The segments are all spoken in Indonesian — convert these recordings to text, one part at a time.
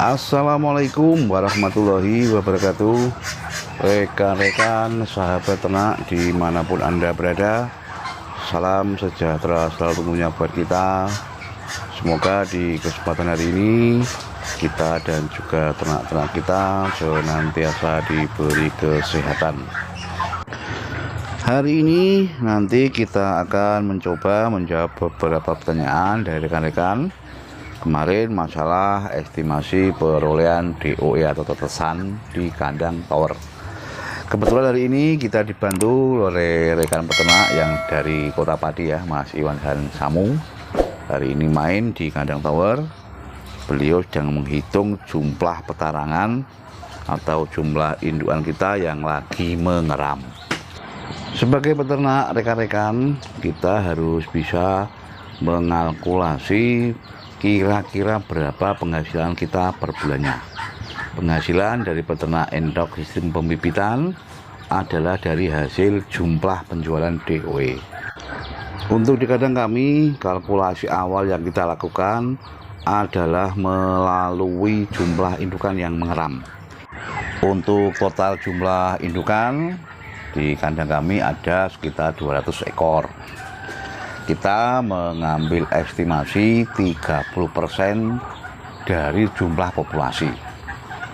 Assalamualaikum warahmatullahi wabarakatuh. Rekan-rekan sahabat ternak dimanapun Anda berada, salam sejahtera selalu tentunya buat kita. Semoga di kesempatan hari ini kita dan juga ternak-ternak kita senantiasa diberi kesehatan. Hari ini nanti kita akan mencoba menjawab beberapa pertanyaan dari rekan-rekan. Kemarin masalah estimasi perolehan DOE atau tetesan di kandang tower. Kebetulan hari ini kita dibantu oleh rekan peternak yang dari Kota Pati ya, Mas Iwan dan Samu. Hari ini main di kandang tower. Beliau sedang menghitung jumlah petarangan atau jumlah indukan kita yang lagi mengeram. Sebagai peternak rekan-rekan, kita harus bisa mengalkulasi kira-kira berapa penghasilan kita per bulannya. Penghasilan dari peternak endok sistem pembibitan adalah dari hasil jumlah penjualan DOE. Untuk di kandang kami, kalkulasi awal yang kita lakukan adalah melalui jumlah indukan yang mengeram. Untuk total jumlah indukan di kandang kami ada sekitar 200 ekor. Kita mengambil estimasi 30% dari jumlah populasi.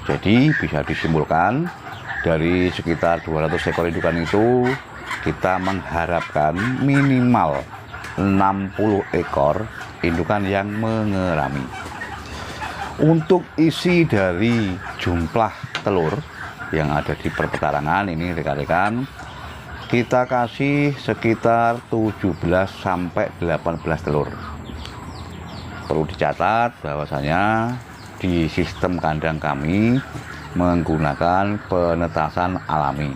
Jadi bisa disimpulkan dari sekitar 200 ekor indukan itu kita mengharapkan minimal 60 ekor indukan yang mengerami. Untuk isi dari jumlah telur yang ada di perpetarangan ini rekan-rekan, kita kasih sekitar 17 sampai 18 telur. Perlu dicatat bahwasanya di sistem kandang kami menggunakan penetasan alami.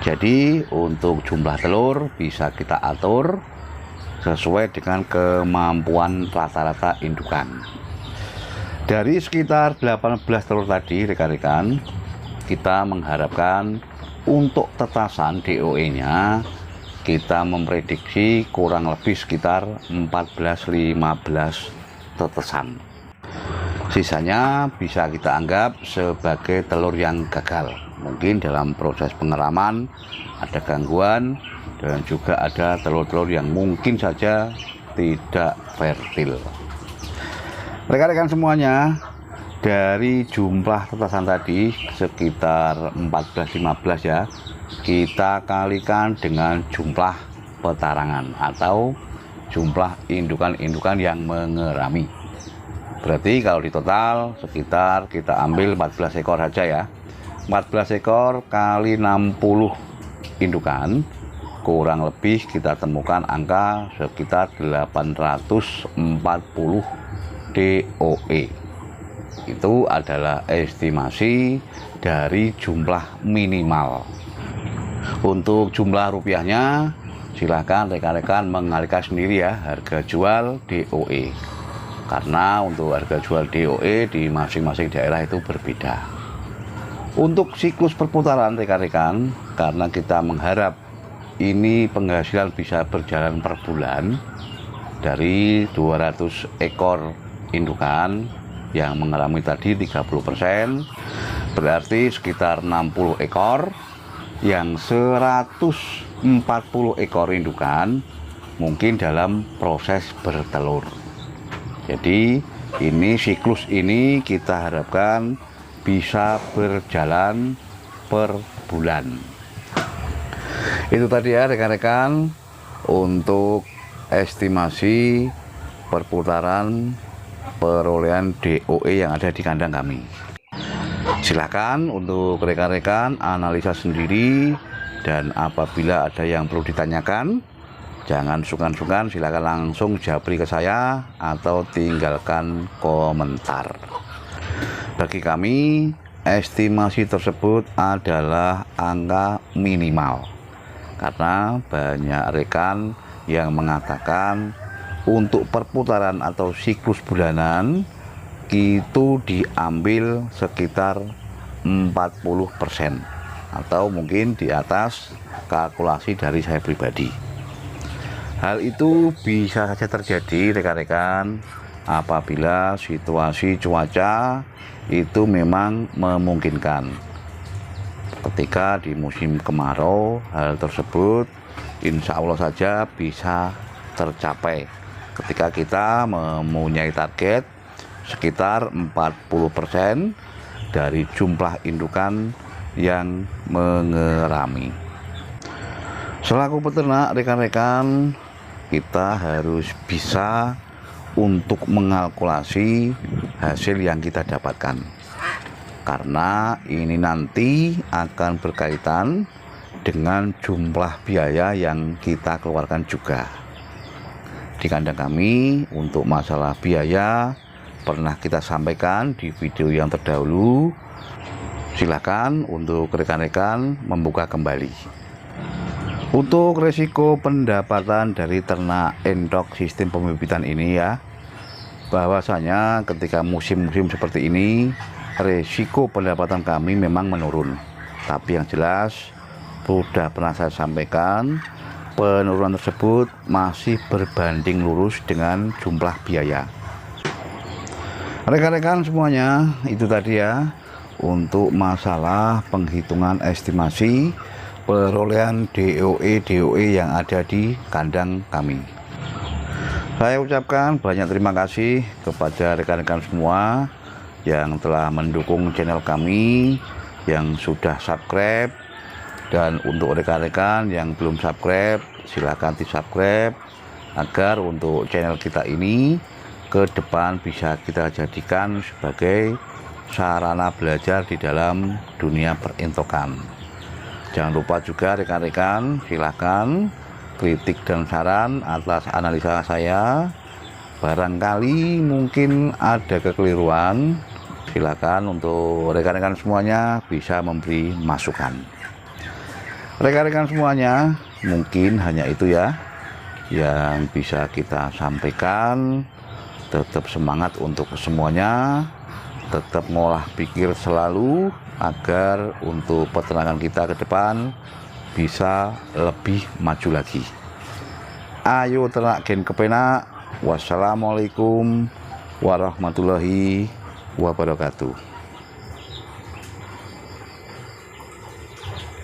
Jadi untuk jumlah telur bisa kita atur sesuai dengan kemampuan rata-rata indukan. Dari sekitar 18 telur tadi rekan-rekan, kita mengharapkan untuk tetasan DOE-nya kita memprediksi kurang lebih sekitar 14-15 tetesan. Sisanya bisa kita anggap sebagai telur yang gagal. Mungkin dalam proses pengeraman ada gangguan dan juga ada telur-telur yang mungkin saja tidak fertil. Rekan-rekan semuanya, dari jumlah tetasan tadi sekitar 14-15 ya, kita kalikan dengan jumlah petarangan atau jumlah indukan-indukan yang mengerami. Berarti kalau di total sekitar kita ambil 14 ekor saja ya. 14 ekor kali 60 indukan, kurang lebih kita temukan angka sekitar 840 DOE. Itu adalah estimasi dari jumlah minimal. Untuk jumlah rupiahnya silahkan rekan-rekan mengalihkan sendiri ya harga jual DOE, karena untuk harga jual DOE di masing-masing daerah itu berbeda. Untuk siklus perputaran rekan-rekan, karena kita mengharap ini penghasilan bisa berjalan per bulan, dari 200 ekor indukan yang mengalami tadi 30%, berarti sekitar 60 ekor yang 140 ekor indukan mungkin dalam proses bertelur. Jadi ini siklus ini kita harapkan bisa berjalan per bulan. Itu tadi ya rekan-rekan untuk estimasi perputaran perolehan DOE yang ada di kandang kami. Silakan untuk rekan-rekan analisa sendiri, dan apabila ada yang perlu ditanyakan jangan sungkan-sungkan, silakan langsung japri ke saya atau tinggalkan komentar. Bagi kami estimasi tersebut adalah angka minimal, karena banyak rekan yang mengatakan untuk perputaran atau siklus bulanan itu diambil sekitar 40% atau mungkin di atas kalkulasi dari saya pribadi. Hal itu bisa saja terjadi rekan-rekan apabila situasi cuaca itu memang memungkinkan. Ketika di musim kemarau, hal tersebut insya Allah saja bisa tercapai ketika kita mempunyai target sekitar 40% dari jumlah indukan yang mengerami. Selaku peternak, rekan-rekan, kita harus bisa untuk mengalkulasi hasil yang kita dapatkan, karena ini nanti akan berkaitan dengan jumlah biaya yang kita keluarkan juga. Di kandang kami untuk masalah biaya pernah kita sampaikan di video yang terdahulu. Silakan untuk rekan-rekan membuka kembali. Untuk resiko pendapatan dari ternak endok sistem pembibitan ini ya, bahwasanya ketika musim-musim seperti ini resiko pendapatan kami memang menurun. Tapi yang jelas sudah pernah saya sampaikan, penurunan tersebut masih berbanding lurus dengan jumlah biaya. Rekan-rekan semuanya, itu tadi ya untuk masalah penghitungan estimasi perolehan DOE yang ada di kandang kami. Saya ucapkan banyak terima kasih kepada rekan-rekan semua yang telah mendukung channel kami, yang sudah subscribe, dan untuk rekan-rekan yang belum subscribe, silakan di subscribe agar untuk channel kita ini ke depan bisa kita jadikan sebagai sarana belajar di dalam dunia perintokan. Jangan lupa juga rekan-rekan, silakan kritik dan saran atas analisa saya. Barangkali mungkin ada kekeliruan, silakan untuk rekan-rekan semuanya bisa memberi masukan. Rekan-rekan semuanya, mungkin hanya itu ya yang bisa kita sampaikan. Tetap semangat untuk semuanya, tetap ngolah pikir selalu agar untuk peternakan kita ke depan bisa lebih maju lagi. Ayo ternak gen kepenak. Wassalamualaikum warahmatullahi wabarakatuh.